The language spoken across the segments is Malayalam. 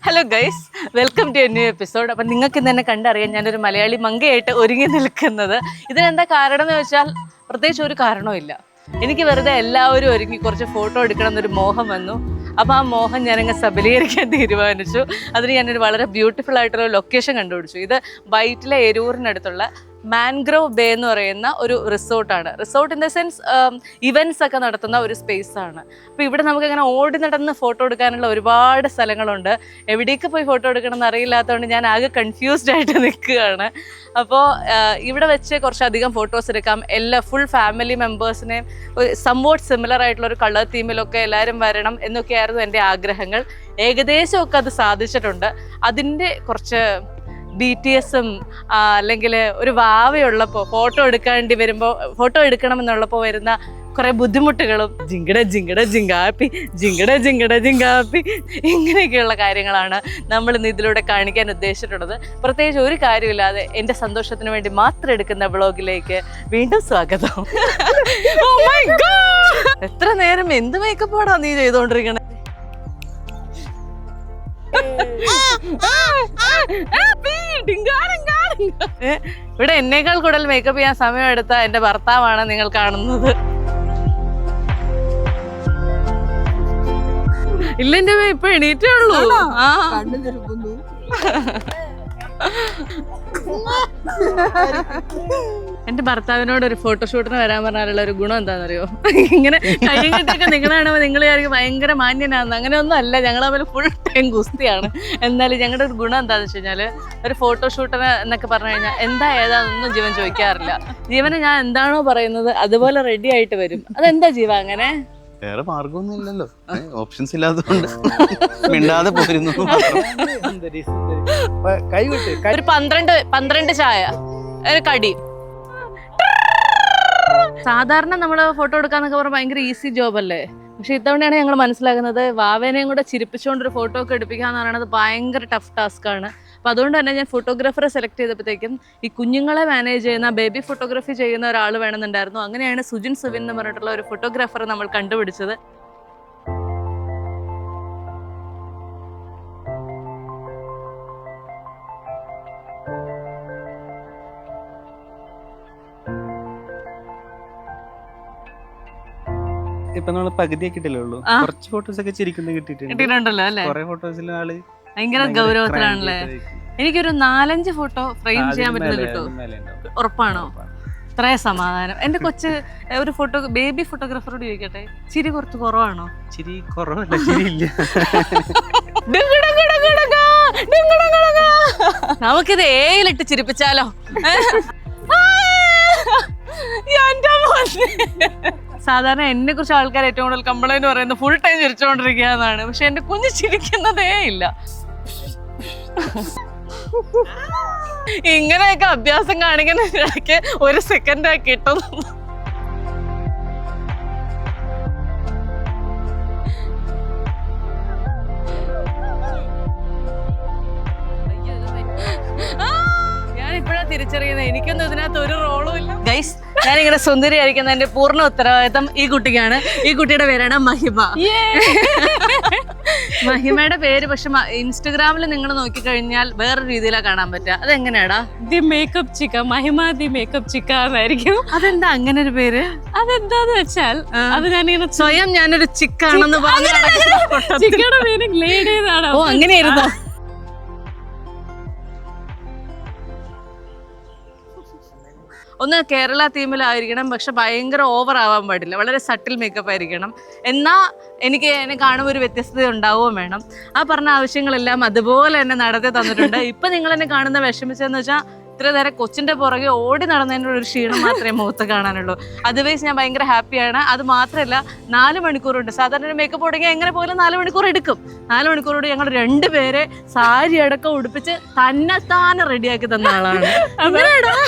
Hello guys, welcome to a new episode. അപ്പം നിങ്ങൾക്ക് ഇന്ന് തന്നെ കണ്ടറിയാം ഞാനൊരു മലയാളി മങ്കയായിട്ട് ഒരുങ്ങി നിൽക്കുന്നത്. ഇതിനെന്താ കാരണം എന്ന് വെച്ചാൽ പ്രത്യേകിച്ച് ഒരു കാരണവും. എനിക്ക് വെറുതെ എല്ലാവരും ഒരുങ്ങി കുറച്ച് ഫോട്ടോ എടുക്കണം എന്നൊരു മോഹം വന്നു. അപ്പോൾ ആ മോഹം ഞാനങ്ങ് സബലീകരിക്കാൻ തീരുമാനിച്ചു. അതിന് ഞാനൊരു വളരെ ബ്യൂട്ടിഫുൾ ആയിട്ടുള്ള ലൊക്കേഷൻ കണ്ടുപിടിച്ചു. ഇത് വൈറ്റിലെ എരൂരിനടുത്തുള്ള മാൻഗ്രോവ് ബേ എന്ന് പറയുന്ന ഒരു റിസോർട്ടാണ്. Resort in the sense events ഒക്കെ നടത്തുന്ന ഒരു സ്പേസാണ്. അപ്പോൾ ഇവിടെ നമുക്കങ്ങനെ ഓടി നടന്ന് ഫോട്ടോ എടുക്കാനുള്ള ഒരുപാട് സ്ഥലങ്ങളുണ്ട്. എവിടേക്ക് പോയി ഫോട്ടോ എടുക്കണം എന്ന് അറിയില്ലാത്തതുകൊണ്ട് ഞാൻ ആകെ കൺഫ്യൂസ്ഡ് ആയിട്ട് നിൽക്കുകയാണ്. അപ്പോൾ ഇവിടെ വെച്ച് കുറച്ചധികം ഫോട്ടോസ് എടുക്കാം. എല്ലാ ഫുൾ ഫാമിലി മെമ്പേഴ്സിനെയും സംവോട്ട് സിമിലർ ആയിട്ടുള്ള ഒരു കളർ തീമിലൊക്കെ എല്ലാവരും വരണം എന്നൊക്കെയായിരുന്നു എൻ്റെ ആഗ്രഹങ്ങൾ. ഏകദേശമൊക്കെ അത് സാധിച്ചിട്ടുണ്ട്. അതിൻ്റെ കുറച്ച് BTSും അല്ലെങ്കിൽ ഒരു വാവയുള്ളപ്പോൾ ഫോട്ടോ എടുക്കണമെന്നുള്ളപ്പോൾ വരുന്ന കുറേ ബുദ്ധിമുട്ടുകളും ജിങ്കട ജിങ്കാപ്പി ഇങ്ങനെയൊക്കെയുള്ള കാര്യങ്ങളാണ് നമ്മൾ ഇന്ന് ഇതിലൂടെ കാണിക്കാൻ ഉദ്ദേശിച്ചിട്ടുള്ളത്. പ്രത്യേകിച്ച് ഒരു കാര്യമില്ലാതെ എൻ്റെ സന്തോഷത്തിന് വേണ്ടി മാത്രം എടുക്കുന്ന വ്ളോഗിലേക്ക് വീണ്ടും സ്വാഗതം. Oh my God! എത്ര നേരം എന്ത് മേക്കപ്പാടാ നീ ചെയ്തോണ്ടിരിക്കണേ? ഇവിടെ എന്നേക്കാൾ കൂടുതൽ മേക്കപ്പ് ചെയ്യാൻ സമയം എടുത്ത എന്റെ ഭർത്താവാണ് നിങ്ങൾ കാണുന്നത്. ഇല്ല, എന്റെ ഇപ്പൊ എണീറ്റേ ഉള്ളൂ. എന്റെ ഭർത്താവിനോട് ഒരു ഫോട്ടോഷൂട്ടിന് വരാൻ പറഞ്ഞാലുള്ള ഒരു ഗുണം എന്താണെന്നറിയോ? ഇങ്ങനെ കയ്യും കെട്ടിയൊക്കെ നിങ്ങളാണോ നിങ്ങൾ വിചാരിക്കും ഭയങ്കര മാന്യനാണെന്ന്. അങ്ങനെയൊന്നും അല്ല, ഞങ്ങൾ തമ്മിൽ ഫുൾ ടൈം ഗുസ്തിയാണ്. എന്നാലും ഞങ്ങളുടെ ഒരു ഗുണം എന്താണെന്ന് വെച്ച് കഴിഞ്ഞാൽ ഒരു ഫോട്ടോഷൂട്ടിന് എന്നൊക്കെ പറഞ്ഞു കഴിഞ്ഞാൽ എന്താ ഏതാണെന്നൊന്നും ജീവൻ ചോദിക്കാറില്ല. ജീവന് ഞാൻ എന്താണോ പറയുന്നത് അതുപോലെ റെഡി ആയിട്ട് വരും. അതെന്താ ജീവ അങ്ങനെ? വേറെ മാർഗമൊന്നും ഇല്ലല്ലോ, ഓപ്ഷൻസ് ഇല്ലാത്തതുകൊണ്ട് മിണ്ടാതെ പോയിരുന്നു. ഒരു 12 ചായ, ഒരു കടി. സാധാരണ നമ്മള് ഫോട്ടോ എടുക്കാന്നൊക്കെ പറഞ്ഞാൽ ഭയങ്കര ഈസി ജോബ് അല്ലേ? പക്ഷെ ഇത്തവണയാണ് ഞങ്ങൾ മനസ്സിലാക്കുന്നത് വാവേനെയും കൂടെ ചിരിപ്പിച്ചുകൊണ്ടൊരു ഫോട്ടോ ഒക്കെ എടുപ്പിക്കാന്ന് പറയുന്നത് ഭയങ്കര ടഫ് ടാസ്ക് ആണ്. അപ്പോൾ അതുകൊണ്ട് തന്നെ ഞാൻ ഫോട്ടോഗ്രാഫറെ സെലക്ട് ചെയ്തപ്പോഴത്തേക്കും ഈ കുഞ്ഞുങ്ങളെ മാനേജ് ചെയ്യുന്ന ബേബി ഫോട്ടോഗ്രാഫി ചെയ്യുന്ന ഒരാൾ വേണമെന്നുണ്ടായിരുന്നു. അങ്ങനെയാണ് സുജിൻ സുവിൻ എന്ന് പറഞ്ഞിട്ടുള്ള ഒരു ഫോട്ടോഗ്രാഫറെ നമ്മൾ കണ്ടുപിടിച്ചത്. ഇപ്പൊ നമ്മള് പകുതിയൊക്കെ ഇട്ടല്ലേ ഉള്ളൂ. കുറച്ച് ഫോട്ടോസ് ഒക്കെ ചിരിക്കുന്ന കിട്ടിയിട്ടുണ്ടല്ലോ അല്ലേ? കുറെ ഫോട്ടോസിൽ ആള് ഭയങ്കര ഗൗരവത്തിലാണല്ലേ? എനിക്കൊരു 4-5 ഫോട്ടോ ഫ്രെയിം ചെയ്യാൻ പറ്റുന്നത് കിട്ടും. ഉറപ്പാണോ? ഇത്രേ സമാധാനം. എന്റെ കൊച്ച് ഒരു ബേബി ഫോട്ടോഗ്രാഫറോട് ചോദിക്കട്ടെ, ചിരി കുറച്ച് കുറവാണോ? ചിരി കുറവല്ല, ചിരിയില്ല. നമുക്കിത് ഏയിലിട്ട് ചിരിപ്പിച്ചാലോ? സാധാരണ എന്നെ കുറിച്ച് ആൾക്കാർ ഏറ്റവും കൂടുതൽ കംപ്ലൈന്റ് പറയുന്നത് ഫുൾ ടൈം ചിരിച്ചുകൊണ്ടിരിക്കുക എന്നാണ്. പക്ഷെ എന്റെ കുഞ്ഞ് ചിരിക്കുന്നതേ ഇല്ല. ഇങ്ങനെയൊക്കെ അഭ്യാസം കാണിക്കുന്ന ഇടയ്ക്ക് ഒരു സെക്കൻഡ് കിട്ടുന്നു. ഞാനിപ്പോഴാ തിരിച്ചറിയുന്നത് എനിക്കൊന്നും ഇതിനകത്ത് ഒരു റോളും ഇല്ല. ഗൈസ്, ഞാനിങ്ങനെ സുന്ദരിയായിരിക്കുന്നതിന്റെ പൂർണ്ണ ഉത്തരവാദിത്തം ഈ കുട്ടിക്കാണ്. ഈ കുട്ടിയുടെ പേരാണ് മഹിമ. മഹിമയുടെ പേര് പക്ഷെ ഇൻസ്റ്റഗ്രാമിൽ നിങ്ങൾ നോക്കിക്കഴിഞ്ഞാൽ വേറെ രീതിയിലാണ് കാണാൻ പറ്റുക. അതെങ്ങനെയാടാ? ദി മേക്കപ്പ് ചിക്ക, മഹിമ ദി മേക്കപ്പ് ചിക്ക എന്നായിരിക്കും. അതെന്താ അങ്ങനെ ഒരു പേര്? അതെന്താന്ന് വെച്ചാൽ അത് ഞാനിങ്ങനെ സ്വയം ഞാനൊരു ചിക്കാണെന്ന് പറഞ്ഞു. ചിക്കയുടെ മീനിങ് ലേഡി എന്നാണ്. ഓ, അങ്ങനെയായിരുന്നോ? ഒന്ന് കേരള തീമിലായിരിക്കണം, പക്ഷെ ഭയങ്കര ഓവർ ആവാൻ പാടില്ല. വളരെ സട്ടിൽ മേക്കപ്പ് ആയിരിക്കണം. എന്നാൽ എനിക്ക് എന്നെ കാണുമ്പോൾ ഒരു വ്യത്യസ്തത ഉണ്ടാവുകയും വേണം. ആ പറഞ്ഞ ആവശ്യങ്ങളെല്ലാം അതുപോലെ തന്നെ നടത്തി തന്നിട്ടുണ്ട്. ഇപ്പം നിങ്ങൾ എന്നെ കാണുന്ന വിഷമിച്ചതെന്ന് വെച്ചാൽ ഇത്ര നേരം കൊച്ചിൻ്റെ പുറകെ ഓടി നടന്നതിൻ്റെ ഒരു ക്ഷീണം മാത്രമേ മുഖത്ത് കാണാനുള്ളൂ. അതർവൈസ് ഞാൻ ഭയങ്കര ഹാപ്പിയാണ്. അത് മാത്രമല്ല 4 മണിക്കൂറുണ്ട്. സാധാരണ ഒരു മേക്കപ്പ് തുടങ്ങി എങ്ങനെ പോലും 4 മണിക്കൂർ എടുക്കും. 4 മണിക്കൂറോട് ഞങ്ങൾ 2 പേരെ സാരി അടക്കം ഉടുപ്പിച്ച് തന്നെത്താനെ റെഡിയാക്കി തന്ന ആളാണ്.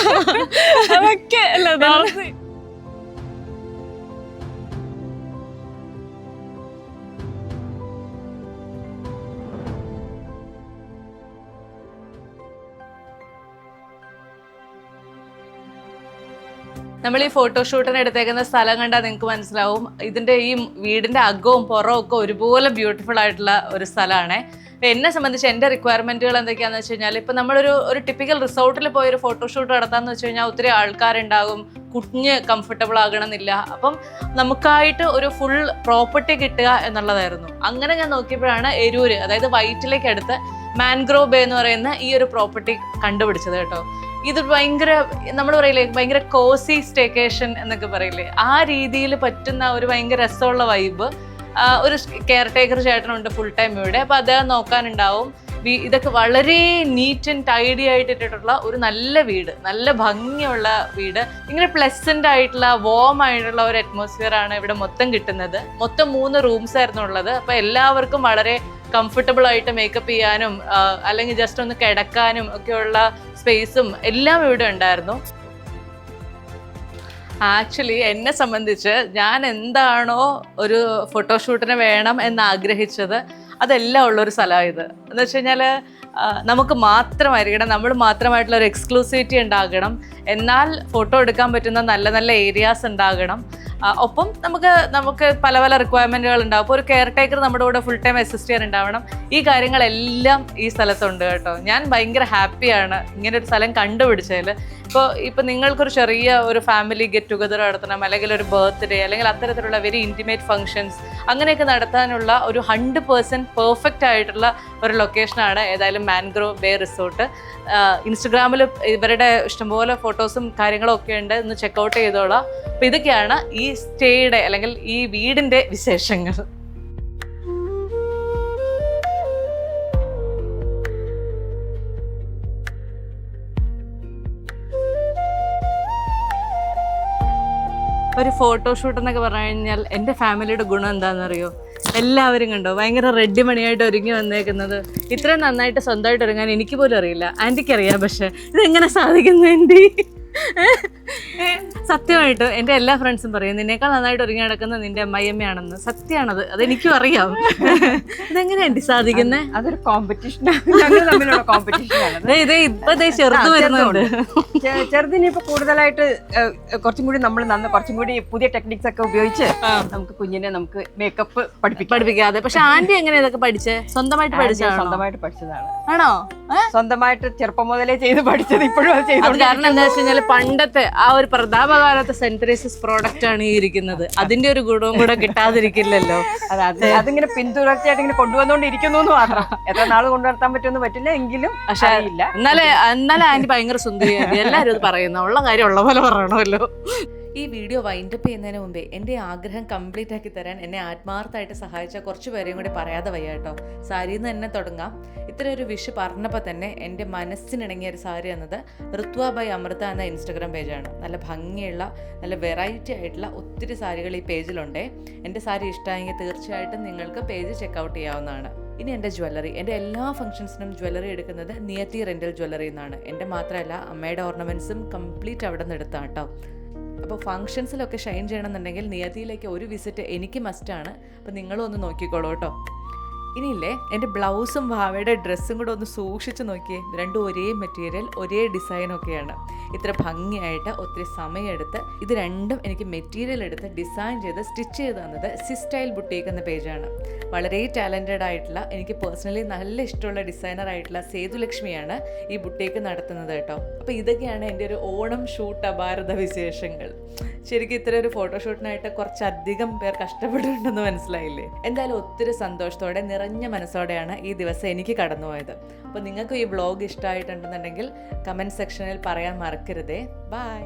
അതൊക്കെ അല്ല. നമ്മൾ ഈ ഫോട്ടോഷൂട്ടിന് എടുത്തേക്കുന്ന സ്ഥലം കണ്ടാൽ നിങ്ങൾക്ക് മനസ്സിലാവും. ഇതിൻ്റെ ഈ വീടിൻ്റെ അകവും പുറവും ഒക്കെ ഒരുപോലെ ബ്യൂട്ടിഫുൾ ആയിട്ടുള്ള ഒരു സ്ഥലമാണ്. ഇപ്പം എന്നെ സംബന്ധിച്ച് എൻ്റെ റിക്വയർമെൻറ്റുകൾ എന്തൊക്കെയാണെന്ന് വെച്ച് കഴിഞ്ഞാൽ ഇപ്പം നമ്മളൊരു ടിപ്പിക്കൽ റിസോർട്ടിൽ പോയൊരു ഫോട്ടോഷൂട്ട് നടത്താമെന്ന് വെച്ച് കഴിഞ്ഞാൽ ഒത്തിരി ആൾക്കാരുണ്ടാകും, കുഞ്ഞ് കംഫർട്ടബിൾ ആകണമെന്നില്ല. അപ്പം നമുക്കായിട്ട് ഒരു ഫുൾ പ്രോപ്പർട്ടി കിട്ടുക എന്നുള്ളതായിരുന്നു. അങ്ങനെ ഞാൻ നോക്കിയപ്പോഴാണ് എരൂര്, അതായത് വൈറ്റിലേക്ക് അടുത്ത് മാൻഗ്രോവ് ബേ എന്ന് പറയുന്ന ഈ ഒരു പ്രോപ്പർട്ടി കണ്ടുപിടിച്ചത് കേട്ടോ. ഇത് ഭയങ്കര, നമ്മൾ പറയില്ലേ ഭയങ്കര കോസി സ്റ്റേക്കേഷൻ എന്നൊക്കെ പറയില്ലേ, ആ രീതിയിൽ പറ്റുന്ന ഒരു ഭയങ്കര രസമുള്ള വൈബ്. ഒരു കെയർ ടേക്കർ ചേട്ടനുണ്ട് ഫുൾ ടൈം ഇവിടെ, അപ്പോൾ അദ്ദേഹം നോക്കാനുണ്ടാവും. ഇതൊക്കെ വളരെ നീറ്റ് ആൻഡ് ടൈഡി ആയിട്ടിട്ടുള്ള ഒരു നല്ല വീട്, നല്ല ഭംഗിയുള്ള വീട്. ഇങ്ങനെ പ്ലസന്റ് ആയിട്ടുള്ള വോം ആയിട്ടുള്ള ഒരു അറ്റ്മോസ്ഫിയർ ആണ് ഇവിടെ മൊത്തം കിട്ടുന്നത്. മൊത്തം 3 റൂംസ് ആയിരുന്നു ഉള്ളത്. അപ്പോൾ എല്ലാവർക്കും വളരെ കംഫർട്ടബിൾ ആയിട്ട് മേക്കപ്പ് ചെയ്യാനും അല്ലെങ്കിൽ ജസ്റ്റ് ഒന്ന് കിടക്കാനും ഒക്കെയുള്ള സ്പേസും എല്ലാം ഇവിടെ ഉണ്ടായിരുന്നു. ആക്ച്വലി എന്നെ സംബന്ധിച്ച് ഞാൻ എന്താണോ ഒരു ഫോട്ടോഷൂട്ടിന് വേണം എന്ന് ആഗ്രഹിച്ചത് അതെല്ലാം ഉള്ളൊരു സ്ഥലമാണ് ഇത്. എന്ന് വെച്ച് കഴിഞ്ഞാൽ നമുക്ക് മാത്രമായിരിക്കണം, നമ്മൾ മാത്രമായിട്ടുള്ള ഒരു എക്സ്ക്ലൂസിവിറ്റി ഉണ്ടാകണം. എന്നാൽ ഫോട്ടോ എടുക്കാൻ പറ്റുന്ന നല്ല നല്ല ഏരിയാസ് ഉണ്ടാകണം. ഒപ്പം നമുക്ക് പല പല റിക്വയർമെൻറ്റുകൾ ഉണ്ടാവും. അപ്പോൾ ഒരു കെയർ ടേക്കർ നമ്മുടെ കൂടെ ഫുൾ ടൈം അസിസ്റ്റ് ചെയ്യാൻ ഉണ്ടാവണം. ഈ കാര്യങ്ങളെല്ലാം ഈ സ്ഥലത്തുണ്ട് കേട്ടോ. ഞാൻ ഭയങ്കര ഹാപ്പിയാണ് ഇങ്ങനെ ഒരു സ്ഥലം കണ്ടുപിടിച്ചതിൽ. ഇപ്പോൾ നിങ്ങൾക്കൊരു ചെറിയ ഒരു ഫാമിലി ഗെറ്റ് ടുഗദർ നടത്തണം, അല്ലെങ്കിൽ ഒരു ബർത്ത്ഡേ, അല്ലെങ്കിൽ അത്തരത്തിലുള്ള വെരി ഇൻറ്റിമേറ്റ് ഫങ്ഷൻസ് അങ്ങനെയൊക്കെ നടത്താനുള്ള ഒരു 100% പെർഫെക്റ്റ് ആയിട്ടുള്ള ഒരു ലൊക്കേഷനാണ് ഏതായാലും മാൻഗ്രോവ് ബേ റിസോർട്ട്. ഇൻസ്റ്റഗ്രാമിൽ ഇവരുടെ ഇഷ്ടംപോലെ ഫോട്ടോസും കാര്യങ്ങളും ഒക്കെ ഉണ്ട്, ഒന്ന് ചെക്കൗട്ട് ചെയ്തോളാം. അപ്പോൾ ഇതൊക്കെയാണ് ഈ സ്റ്റേയുടെ അല്ലെങ്കിൽ ഈ വീടിൻ്റെ വിശേഷങ്ങൾ. ഒരു ഫോട്ടോഷൂട്ട് എന്നൊക്കെ പറഞ്ഞു കഴിഞ്ഞാൽ എൻ്റെ ഫാമിലിയുടെ ഗുണം എന്താണെന്നറിയോ? എല്ലാവരും കണ്ടോ ഭയങ്കര റെഡി മണിയായിട്ട് ഒരുങ്ങി വന്നേക്കുന്നത്. ഇത്രയും നന്നായിട്ട് സ്വന്തമായിട്ട് ഒരുങ്ങാൻ എനിക്ക് പോലും അറിയില്ല. ആൻറ്റിക്ക് അറിയാം, പക്ഷെ ഇതെങ്ങനെ സാധിക്കുന്നു ആൻറ്റി? സത്യമായിട്ട് എൻ്റെ എല്ലാ ഫ്രണ്ട്സും പറയും നിന്നേക്കാൾ നന്നായിട്ട് ഒരുങ്ങി നടക്കുന്നത് നിന്റെ അമ്മയമ്മയാണെന്ന്. സത്യമാണത്, അതെനിക്കും അറിയാം. ഇതെങ്ങനെയാണ് സാധിക്കുന്നത്? അതൊരു കോമ്പറ്റീഷനാണ്, കോമ്പറ്റീഷനാണ്. ഇപ്പൊ ചെറുത് വരുന്നുണ്ട്. ചെറുതിന് ഇപ്പൊ കൂടുതലായിട്ട് കുറച്ചും കൂടി നമ്മൾ കുറച്ചും കൂടി പുതിയ ടെക്നിക്സ് ഒക്കെ ഉപയോഗിച്ച് നമുക്ക് കുഞ്ഞിനെ നമുക്ക് മേക്കപ്പ് പഠിപ്പിക്കാതെ. പക്ഷെ ആന്റി എങ്ങനെ ഇതൊക്കെ പഠിച്ചേ? സ്വന്തമായിട്ട് പഠിച്ചതാണ്. ആണോ? സ്വന്തമായിട്ട് ചെറുപ്പം മുതലേ ചെയ്ത് പഠിച്ചത്, ഇപ്പോഴും അത് ചെയ്തു. കാരണം എന്താ വെച്ച് കഴിഞ്ഞാൽ പണ്ടത്തെ ആ ഒരു പ്രതാപകാലത്തെ സെൻട്രൈസിസ് പ്രോഡക്റ്റ് ആണ് ഈ ഇരിക്കുന്നത്. അതിന്റെ ഒരു ഗുണവും കൂടെ കിട്ടാതിരിക്കില്ലല്ലോ. അതിങ്ങനെ പിന്തുടർച്ചയായിട്ട് ഇങ്ങനെ കൊണ്ടുവന്നോണ്ടിരിക്കുന്നു എന്ന് മാത്രം. എത്ര നാൾ കൊണ്ടുവരുത്താൻ പറ്റുമെന്ന് പറ്റില്ല എങ്കിലും. പക്ഷേ എന്നാലും ആന്റി ഭയങ്കര സുന്ദരിയാണ്. എല്ലാവരും അത് പറയുന്ന ഉള്ള കാര്യം ഉള്ള പോലെ പറയണമല്ലോ. ഈ വീഡിയോ വൈൻഡപ്പ് ചെയ്യുന്നതിന് മുമ്പേ എൻ്റെ ആഗ്രഹം കംപ്ലീറ്റ് ആക്കി തരാൻ എന്നെ ആത്മാർത്ഥമായിട്ട് സഹായിച്ച കുറച്ച് പേരെയും കൂടി പറയാതെ വയ്യ കേട്ടോ. സാരിയിൽ നിന്ന് തന്നെ തുടങ്ങാം. ഇത്ര ഒരു വിഷ് പറഞ്ഞപ്പോൾ തന്നെ എൻ്റെ മനസ്സിനിണങ്ങിയ ഒരു സാരി എന്നത് ഋത്വ ബൈ അമൃത എന്ന ഇൻസ്റ്റഗ്രാം പേജാണ്. നല്ല ഭംഗിയുള്ള നല്ല വെറൈറ്റി ആയിട്ടുള്ള ഒത്തിരി സാരികൾ ഈ പേജിലുണ്ടേ. എൻ്റെ സാരി ഇഷ്ടമായെങ്കിൽ തീർച്ചയായിട്ടും നിങ്ങൾക്ക് പേജ് ചെക്കൗട്ട് ചെയ്യാവുന്നതാണ്. ഇനി എൻ്റെ ജ്വല്ലറി, എൻ്റെ എല്ലാ ഫംഗ്ഷൻസിനും ജ്വല്ലറി എടുക്കുന്നത് നിയത്തി റെൻ്റൽ ജ്വല്ലറി എന്നാണ്. എൻ്റെ മാത്രമല്ല അമ്മയുടെ ഓർണമെൻറ്റ്സും കംപ്ലീറ്റ് അവിടെ നിന്ന് എടുത്താണ് കേട്ടോ. അപ്പോൾ ഫംഗ്ഷൻസിലൊക്കെ ഷൈൻ ചെയ്യണമെന്നുണ്ടെങ്കിൽ നിയതിയിലേക്ക് ഒരു വിസിറ്റ് എനിക്ക് മസ്റ്റാണ്. അപ്പോൾ നിങ്ങളും ഒന്ന് നോക്കിക്കോളൂ കേട്ടോ. ഇനിയില്ലേ എൻ്റെ ബ്ലൗസും ഭാവയുടെ ഡ്രസ്സും കൂടെ ഒന്ന് സൂക്ഷിച്ച് നോക്കിയേ. രണ്ടും ഒരേ മെറ്റീരിയൽ, ഒരേ ഡിസൈനൊക്കെയാണ്. ഇത്ര ഭംഗിയായിട്ട് ഒത്തിരി സമയമെടുത്ത് ഇത് രണ്ടും എനിക്ക് മെറ്റീരിയൽ എടുത്ത് ഡിസൈൻ ചെയ്ത് സ്റ്റിച്ച് ചെയ്ത് തന്നത് സിസ്റ്റൈൽ ബുട്ടീക്ക് എന്ന പേജാണ്. വളരെ ടാലൻറ്റഡ് ആയിട്ടുള്ള, എനിക്ക് പേഴ്സണലി നല്ല ഇഷ്ടമുള്ള ഡിസൈനർ ആയിട്ടുള്ള സേതുലക്ഷ്മിയാണ് ഈ ബുട്ടീക്ക് നടത്തുന്നത് കേട്ടോ. അപ്പോൾ ഇതൊക്കെയാണ് എൻ്റെ ഒരു ഓണം ഷൂട്ട് അപാരത വിശേഷങ്ങൾ. ശരിക്കും ഇത്ര ഒരു ഫോട്ടോഷൂട്ടിനായിട്ട് കുറച്ചധികം പേർ കഷ്ടപ്പെട്ടിട്ടുണ്ടെന്ന് മനസ്സിലായില്ലേ? എന്തായാലും ഒത്തിരി സന്തോഷത്തോടെ നിറഞ്ഞ മനസ്സോടെയാണ് ഈ ദിവസം എനിക്ക് കടന്നുപോയത്. അപ്പോൾ നിങ്ങൾക്ക് ഈ വ്ളോഗ് ഇഷ്ടമായിട്ടുണ്ടെന്നുണ്ടെങ്കിൽ കമൻറ്റ് സെക്ഷനിൽ പറയാൻ മറക്കരുതേ. ബൈ.